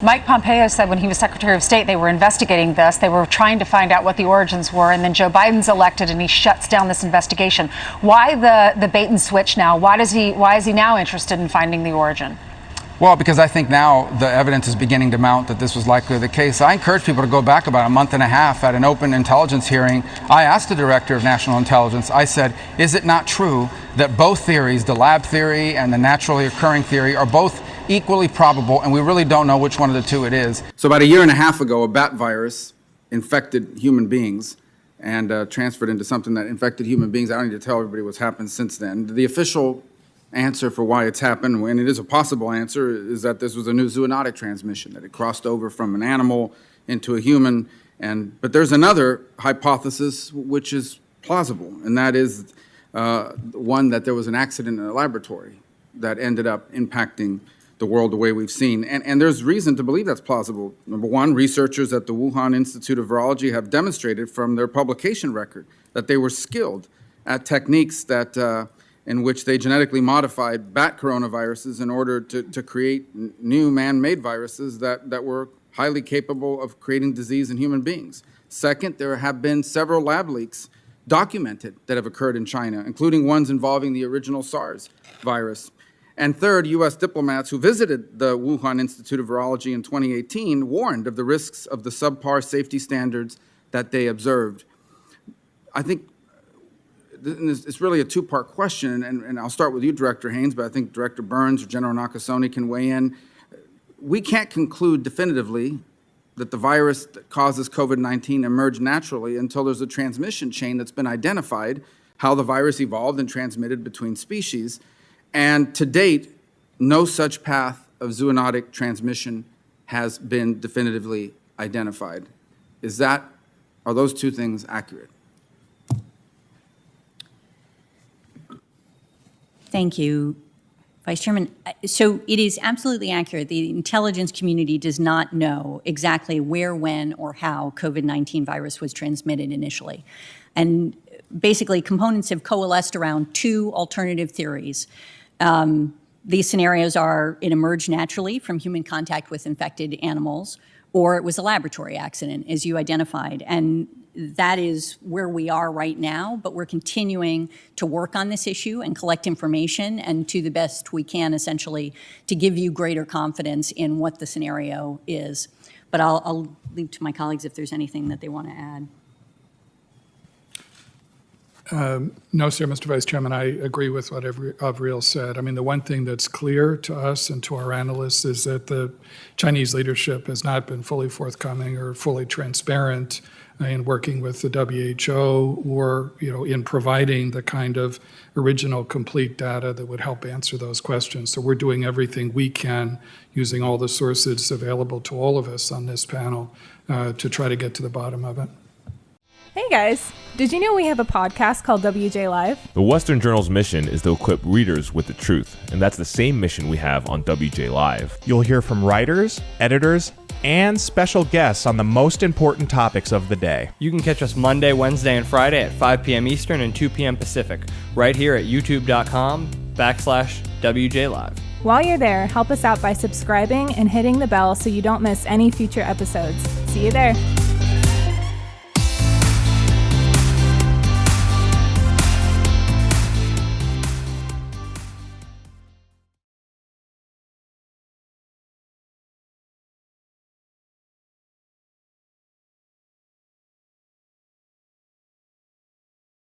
Mike Pompeo said when he was Secretary of State, they were investigating this. They were trying to find out what the origins were. And then Joe Biden's elected and he shuts down this investigation. Why the bait and switch now? Why is he now interested in finding the origin? Well, because I think now the evidence is beginning to mount that this was likely the case. I encourage people to go back about a month and a half at an open intelligence hearing. I asked the director of national intelligence, I said, is it not true that both theories, the lab theory and the naturally occurring theory, are both equally probable, and we really don't know which one of the two it is? So about a year and a half ago, a bat virus infected human beings and transferred into something that infected human beings. I don't need to tell everybody what's happened since then. The official answer for why it's happened, and it is a possible answer, is that this was a new zoonotic transmission, that it crossed over from an animal into a human. But there's another hypothesis which is plausible, and that is one that there was an accident in a laboratory that ended up impacting the world the way we've seen. And there's reason to believe that's plausible. Number one, researchers at the Wuhan Institute of Virology have demonstrated from their publication record that they were skilled at techniques that in which they genetically modified bat coronaviruses in order to create new man-made viruses that were highly capable of creating disease in human beings. Second, there have been several lab leaks documented that have occurred in China, including ones involving the original SARS virus. And third, U.S. diplomats who visited the Wuhan Institute of Virology in 2018 warned of the risks of the subpar safety standards that they observed. I think it's really a two-part question, and I'll start with you, Director Haynes, but I think Director Burns or General Nakasone can weigh in. We can't conclude definitively that the virus that causes COVID-19 emerged naturally until there's a transmission chain that's been identified, how the virus evolved and transmitted between species. And to date, no such path of zoonotic transmission has been definitively identified. Are those two things accurate? Thank you, Vice Chairman. So it is absolutely accurate. The intelligence community does not know exactly where, when, or how COVID-19 virus was transmitted initially. And basically, components have coalesced around two alternative theories. These scenarios are it emerged naturally from human contact with infected animals, or it was a laboratory accident, as you identified. And that is where we are right now, but we're continuing to work on this issue and collect information, and to the best we can, essentially, to give you greater confidence in what the scenario is. But I'll leave to my colleagues if there's anything that they want to add. No, sir, Mr. Vice Chairman, I agree with what Avril said. I mean, the one thing that's clear to us and to our analysts is that the Chinese leadership has not been fully forthcoming or fully transparent in working with the WHO or, in providing the kind of original complete data that would help answer those questions. So we're doing everything we can using all the sources available to all of us on this panel to try to get to the bottom of it. Hey guys, did you know we have a podcast called WJ Live? The Western Journal's mission is to equip readers with the truth, and that's the same mission we have on WJ Live. You'll hear from writers, editors, and special guests on the most important topics of the day. You can catch us Monday, Wednesday, and Friday at 5 p.m. Eastern and 2 p.m. Pacific, right here at youtube.com/WJ Live. While you're there, help us out by subscribing and hitting the bell so you don't miss any future episodes. See you there.